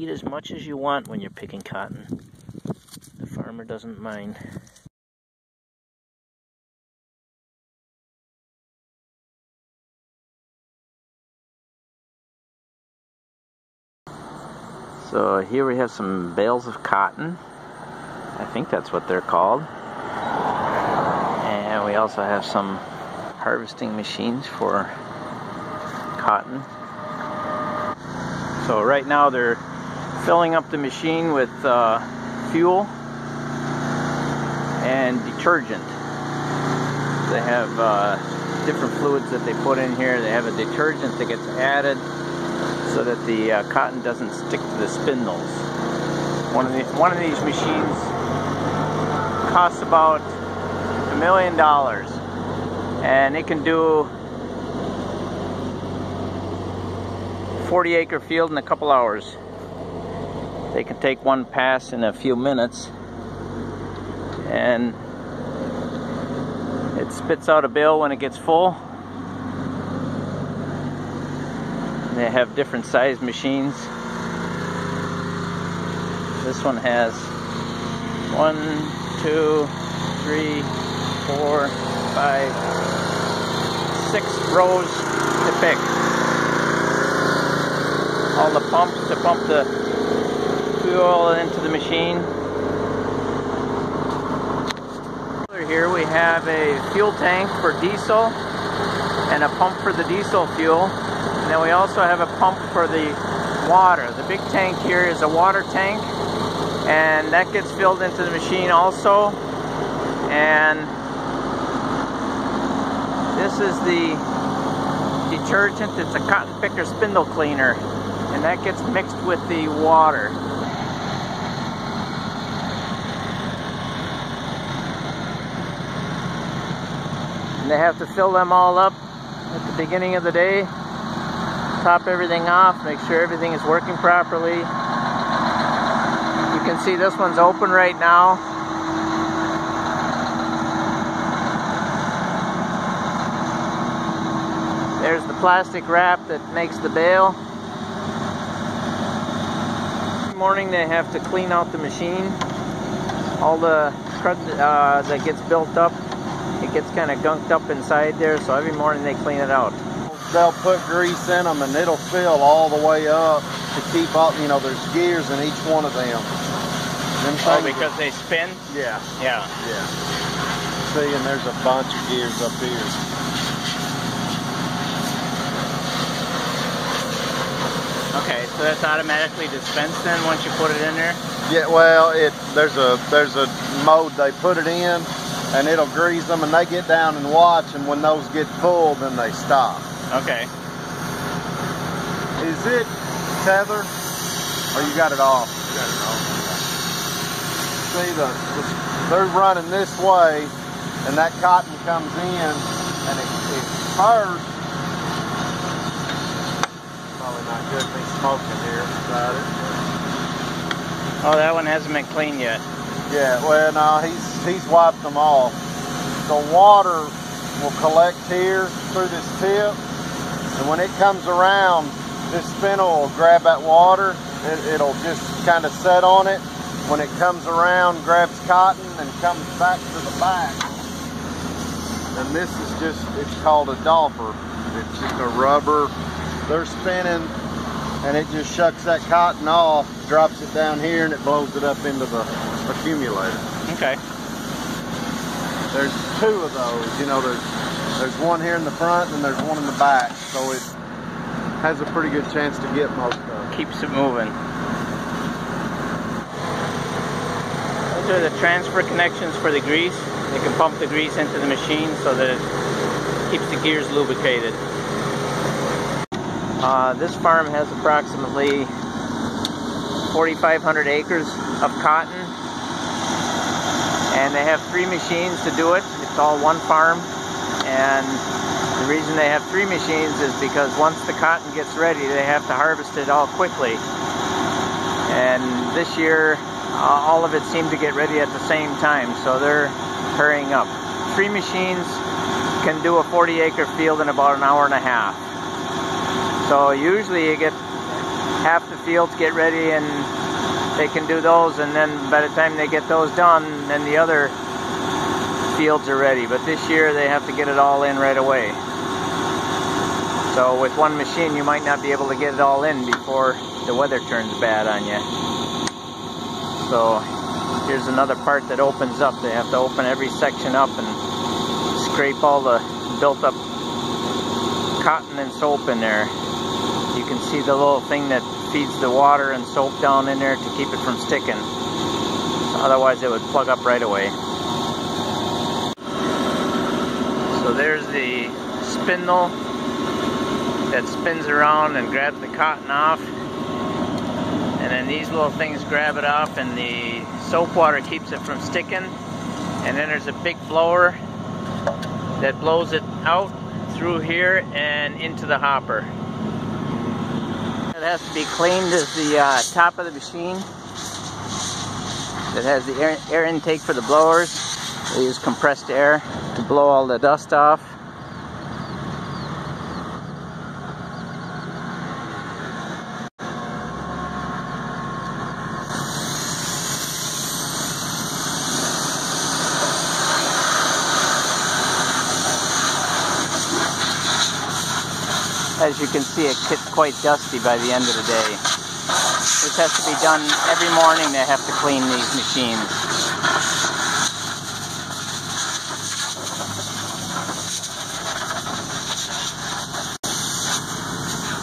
eat as much as you want when you're picking cotton. The farmer doesn't mind. So here we have some bales of cotton. I think that's what they're called. And we also have some harvesting machines for cotton. So right now they're filling up the machine with fuel and detergent. They have different fluids that they put in here. They have a detergent that gets added so that the cotton doesn't stick to the spindles. One of these machines costs about $1 million, and it can do 40-acre field in a couple hours. They can take one pass in a few minutes, and it spits out a bale when it gets full. They have different size machines. This one has 1, 2, 3, 4, 5, 6 rows to pick. All the pumps to pump the fuel into the machine. Here we have a fuel tank for diesel and a pump for the diesel fuel. And then we also have a pump for the water. The big tank here is a water tank, and that gets filled into the machine also. And this is the detergent. It's a cotton picker spindle cleaner, and that gets mixed with the water. And they have to fill them all up at the beginning of the day. Top everything off, make sure everything is working properly. You can see this one's open right now. There's the plastic wrap that makes the bale. In the morning they have to clean out the machine. All the crud that gets built up, it gets kind of gunked up inside there, so every morning they clean it out. They'll put grease in them and it'll fill all the way up to keep up, you know, there's gears in each one of them. Oh, because they spin? Yeah. Yeah. Yeah. See, and there's a bunch of gears up here. Okay, so that's automatically dispensed then once you put it in there? Yeah, well, there's a mode they put it in and it'll grease them, and they get down and watch, and when those get full, then they stop. Okay. Is it tether, or you got it off? You got it off. See, they're running this way, and that cotton comes in, and it purrs. Probably not good to be smoking here beside it. Oh, that one hasn't been cleaned yet. Yeah, well, no, he's wiped them off. The water will collect here through this tip, and when it comes around, this spindle will grab that water. It'll just kind of set on it. When it comes around, grabs cotton and comes back to the back. And this is it's called a doffer. It's just a rubber. They're spinning, and it just shucks that cotton off, drops it down here, and it blows it up into the accumulator. Okay. There's 2 of those, you know, there's one here in the front and there's one in the back, so it has a pretty good chance to get most of it. Keeps it moving. Those are the transfer connections for the grease. They can pump the grease into the machine so that it keeps the gears lubricated. This farm has approximately 4,500 acres of cotton, and they have 3 machines to do it. It's all one farm, and the reason they have 3 machines is because once the cotton gets ready, they have to harvest it all quickly. And this year, all of it seemed to get ready at the same time, so they're hurrying up. 3 machines can do a 40-acre field in about an hour and a half. So usually you get half the fields get ready and they can do those, and then by the time they get those done, then the other fields are ready. But this year they have to get it all in right away. So with one machine you might not be able to get it all in before the weather turns bad on you. So here's another part that opens up. They have to open every section up and scrape all the built up cotton and soap in there. You can see the little thing that feeds the water and soap down in there to keep it from sticking. Otherwise it would plug up right away. So there's the spindle that spins around and grabs the cotton off. And then these little things grab it off, and the soap water keeps it from sticking. And then there's a big blower that blows it out through here and into the hopper. It has to be cleaned is the top of the machine that has the air intake for the blowers. They use compressed air to blow all the dust off. As you can see, it gets quite dusty by the end of the day. This has to be done every morning. They have to clean these machines.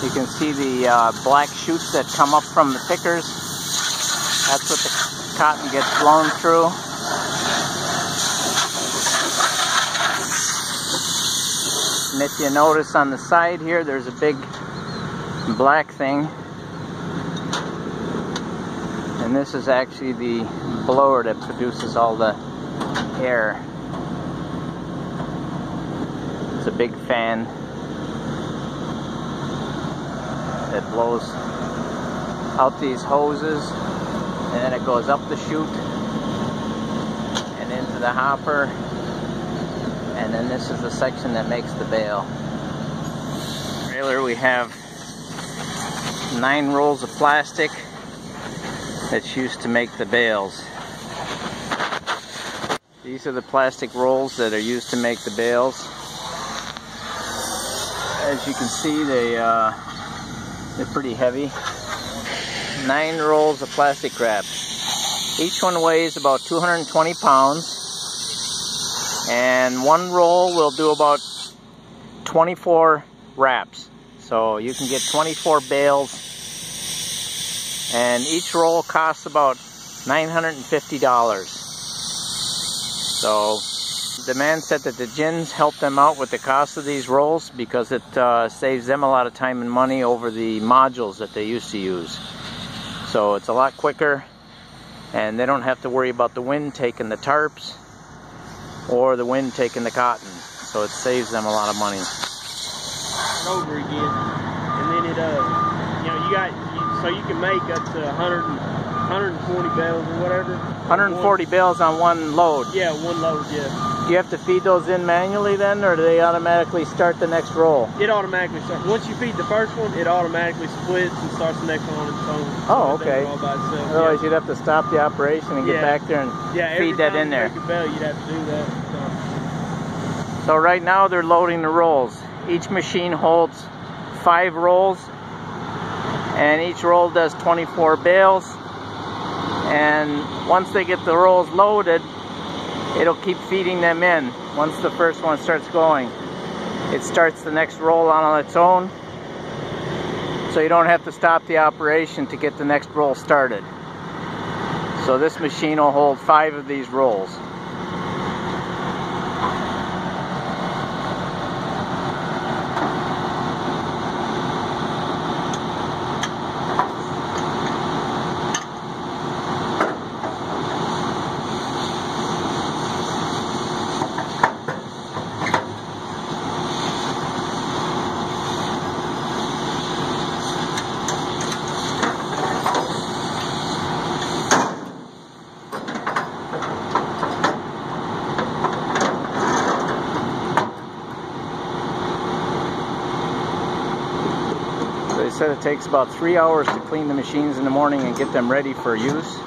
You can see the black shoots that come up from the pickers. That's what the cotton gets blown through. And if you notice on the side here, there's a big black thing. And this is actually the blower that produces all the air. It's a big fan that blows out these hoses, and then it goes up the chute and into the hopper. And then this is the section that makes the bale. Trailer, we have 9 rolls of plastic that's used to make the bales. These are the plastic rolls that are used to make the bales. As you can see, they're pretty heavy. 9 rolls of plastic wrap. Each one weighs about 220 pounds. And one roll will do about 24 wraps. So you can get 24 bales. And each roll costs about $950. So the man said that the gins help them out with the cost of these rolls because it saves them a lot of time and money over the modules that they used to use. So it's a lot quicker, and they don't have to worry about the wind taking the tarps or the wind taking the cotton, so it saves them a lot of money. Over again, and then it so you can make up to 120 bales or whatever. 140 bales on one load. Yeah, one load. Yeah. Do you have to feed those in manually then, or do they automatically start the next roll? It automatically starts. Once you feed the first one, it automatically splits and starts the next one on its own. Oh, okay. All by itself. Otherwise, you'd have to stop the operation and get back there and feed that in there. Every time you make a bale, you'd have to do that. So right now they're loading the rolls. Each machine holds 5 rolls, and each roll does 24 bales. And once they get the rolls loaded, it'll keep feeding them in. Once the first one starts going, it starts the next roll on its own, so you don't have to stop the operation to get the next roll started. So this machine will hold 5 of these rolls. it takes about 3 hours to clean the machines in the morning and get them ready for use.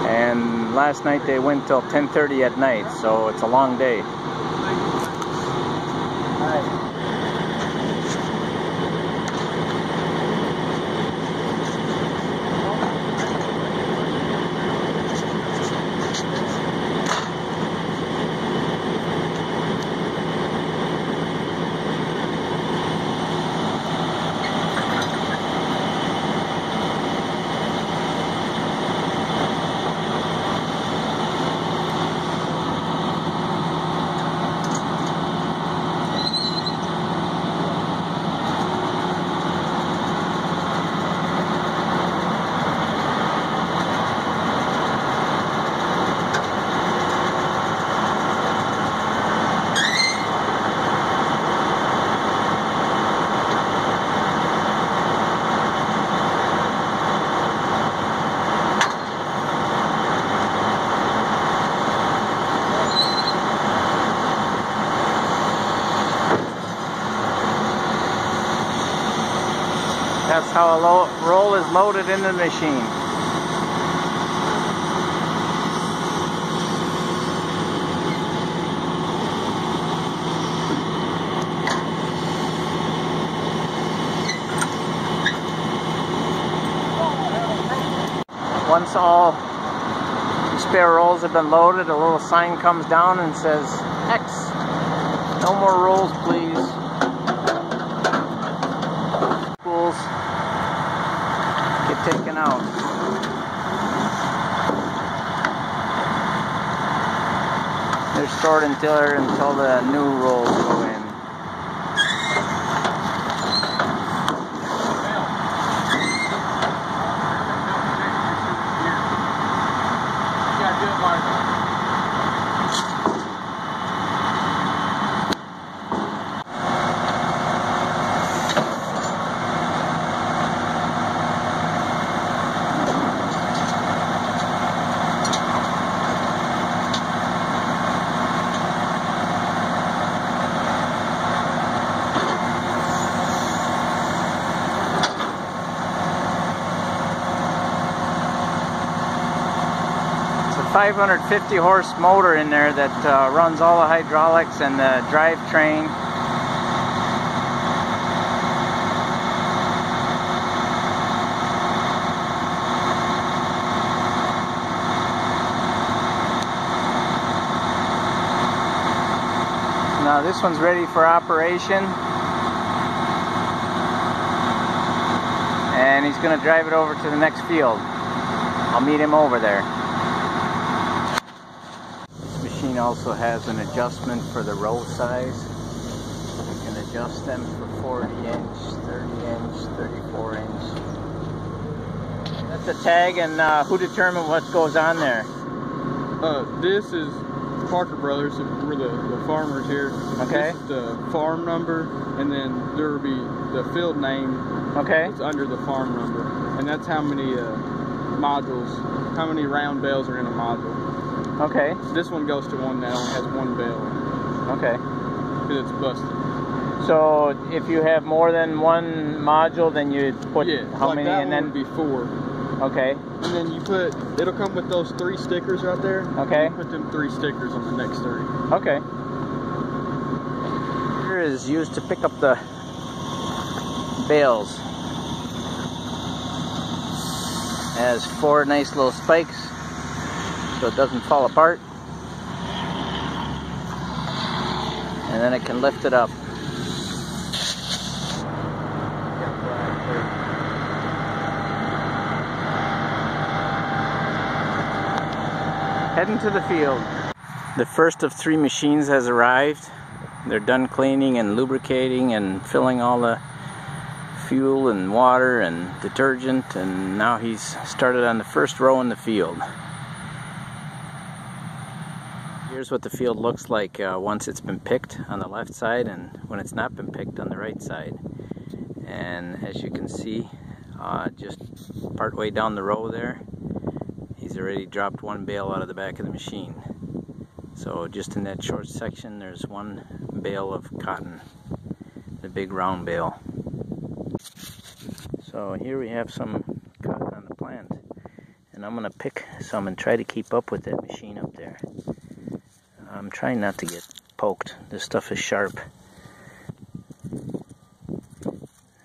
And last night they went till 10:30 at night, so it's a long day. That's how a roll is loaded into the machine. Once all the spare rolls have been loaded, a little sign comes down and says, X, no more rolls please. Spools get taken out. They're stored until the new rolls go in. It's a 550 horse motor in there that runs all the hydraulics and the drivetrain. Now this one's ready for operation, and he's going to drive it over to the next field. I'll meet him over there. This machine also has an adjustment for the row size. You can adjust them for 40 inch, 30 inch, 34 inch. That's a tag, and who determined what goes on there? This is Parker Brothers. We're the farmers here. Okay. This is the farm number, and then there will be the field name. Okay. It's under the farm number, and that's how many modules, how many round bales are in a module. Okay. This one goes to one that only has one bale. Okay. Because it's busted. So if you have more than one module, then you put how like many, that and one then would be 4. Okay. And then you put, it'll come with those 3 stickers right there. Okay. You put them 3 stickers on the next 3. Okay. Here is used to pick up the bales. Has 4 nice little spikes so it doesn't fall apart. And then it can lift it up. Heading to the field. The first of 3 machines has arrived. They're done cleaning and lubricating and filling all the fuel and water and detergent, and now he's started on the first row in the field. Here's what the field looks like once it's been picked on the left side, and when it's not been picked on the right side. And as you can see, just part way down the row there, he's already dropped 1 bale out of the back of the machine. So just in that short section, there's 1 bale of cotton, the big round bale. So here we have some cotton on the plant, and I'm going to pick some and try to keep up with that machine up there. I'm trying not to get poked. This stuff is sharp.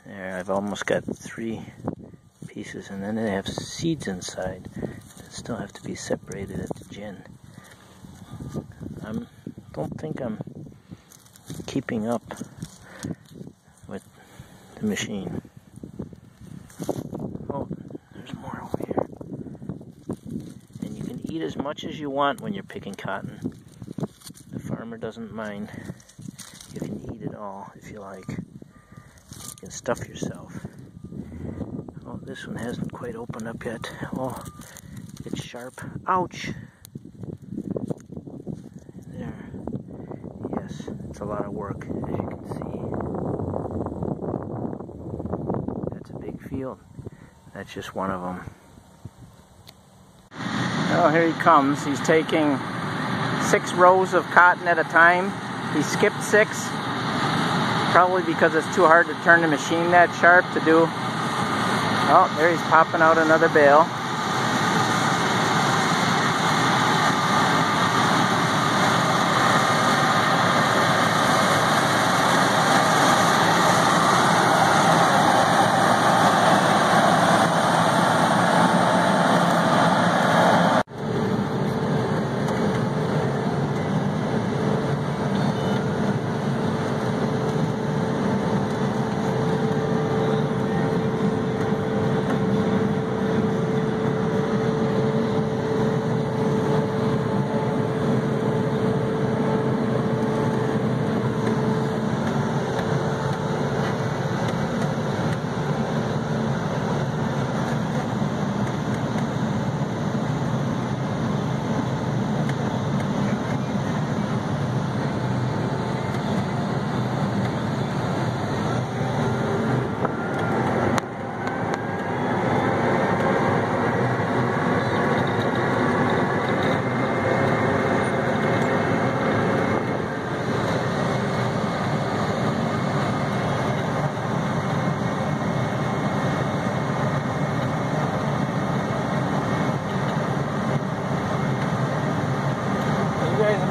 There, I've almost got 3 pieces, and then they have seeds inside that still have to be separated at the gin. I don't think I'm keeping up with the machine. Oh, there's more over here. And you can eat as much as you want when you're picking cotton. The farmer doesn't mind. You can eat it all if you like. You can stuff yourself. Oh, this one hasn't quite opened up yet. Oh, it's sharp. Ouch! There. Yes, it's a lot of work, as you can see. That's a big field. That's just one of them. Oh, here he comes. He's taking 6 rows of cotton at a time. He skipped 6. Probably because it's too hard to turn the machine that sharp to do. Oh, there he's popping out another bale.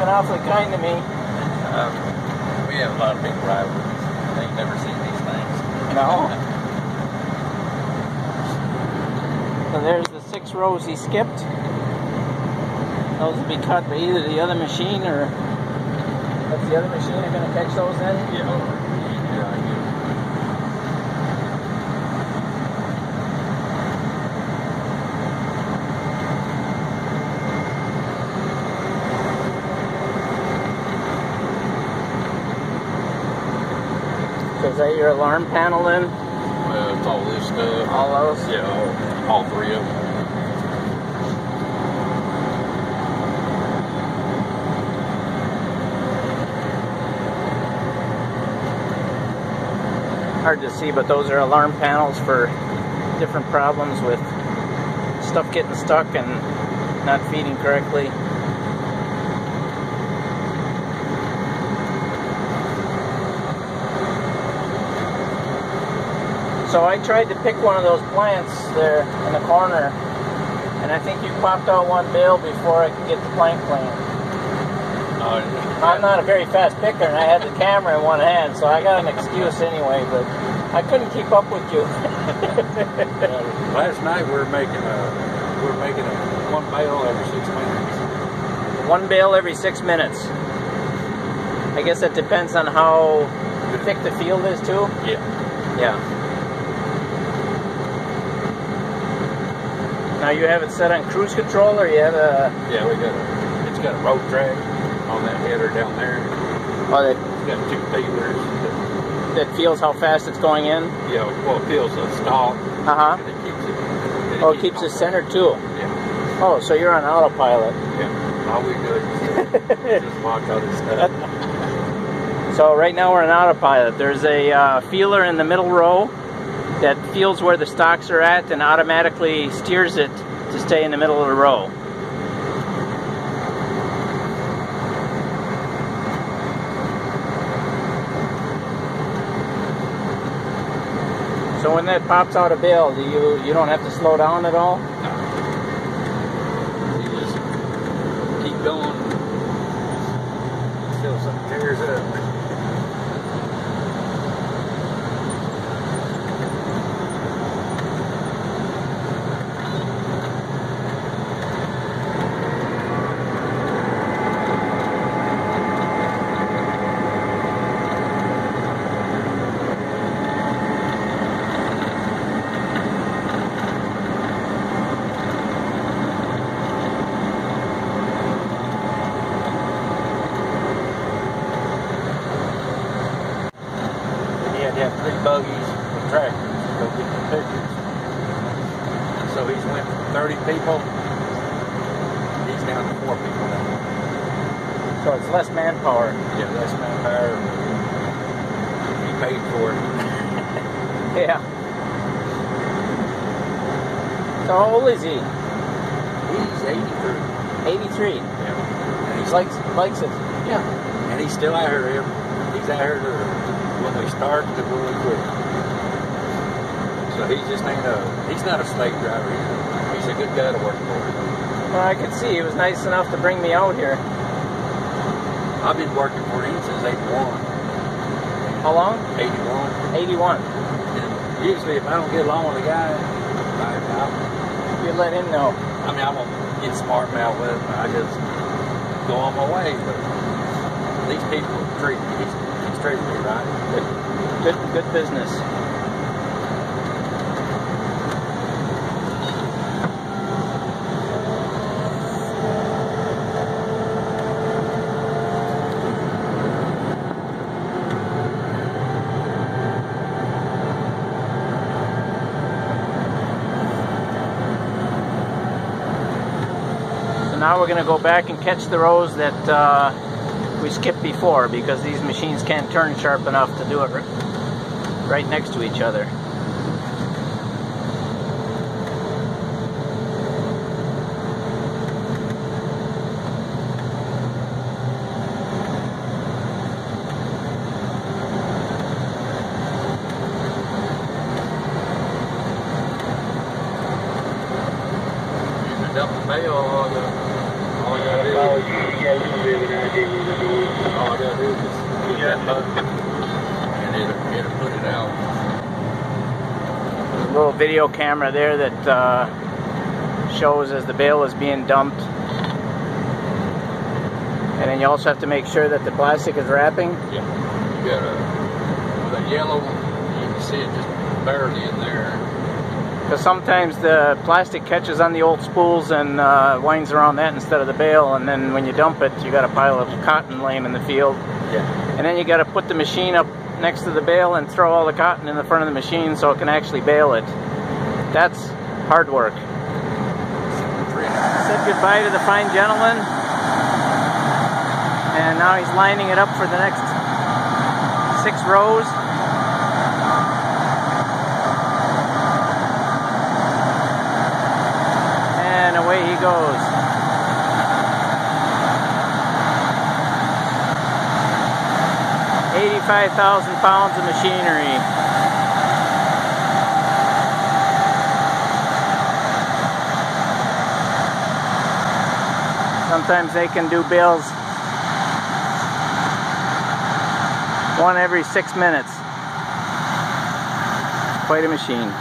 Awfully kind to me. We have a lot of big rivalries. They've never seen these things. No. So there's the 6 rows he skipped. Those will be cut by either the other machine or what's the other machine are going to catch those in? Yeah. Is that your alarm panel then? Well, it's all this stuff. All those? Yeah, all 3 of them. Hard to see, but those are alarm panels for different problems with stuff getting stuck and not feeding correctly. So I tried to pick one of those plants there in the corner, and I think you popped out 1 bale before I could get the plant clean. I'm not a very fast picker, and I had the camera in one hand, so I got an excuse anyway, but I couldn't keep up with you. Last night we were making a 1 bale every 6 minutes. 1 bale every 6 minutes. I guess that depends on how thick the field is too? Yeah. Yeah. Now you have it set on cruise control, or you have a... Yeah, it's got a road drag on that header down there. Oh, It's got 2 feelers. that feels how fast it's going in? Yeah, well, it feels the stall. Uh-huh. And it keeps it. Oh, it keeps it centered too? Yeah. Oh, so you're on autopilot. Yeah. All we good. Just walk out and stuff. So right now we're on autopilot. There's a feeler in the middle row that feels where the stalks are at and automatically steers it to stay in the middle of the row. So when that pops out a bale, you don't have to slow down at all? No. You just keep going until something tears up. Have 3 buggies with tractors to go get the pictures. So he's went from 30 people, he's down to 4 people now. So it's less manpower. Yeah, less manpower. He paid for it. Yeah. So how old is he? He's 83. 83. Yeah. And he Likes it. Yeah. And he's still out here. He's out here when we start to when we quit. So he just he's not a slave driver. He's a good guy to work for. Well, I could see he was nice enough to bring me out here. I've been working for him since 81. How long? 81. 81. And usually if I don't get along with a guy, You let him know. I mean, I won't get smart mouth with him. I just go on my way. But these people treat me. He's treated me right. Good business. So now we're going to go back and catch the rows that we skipped before, because these machines can't turn sharp enough to do it right next to each other. Dump the bale, all I gotta do. All I gotta do is just get that button and it'll put it out. There's a little video camera there that shows as the bale is being dumped. And then you also have to make sure that the plastic is wrapping. Yeah, you got with a yellow one, you can see it just barely in there. Because sometimes the plastic catches on the old spools and winds around that instead of the bale, and then when you dump it, you got a pile of cotton laying in the field. Yeah. And then you got to put the machine up next to the bale and throw all the cotton in the front of the machine so it can actually bale it. That's hard work. Said goodbye to the fine gentleman, and now he's lining it up for the next 6 rows. And away he goes. $85,000 pounds of machinery. Sometimes they can do bales 1 every 6 minutes. Quite a machine.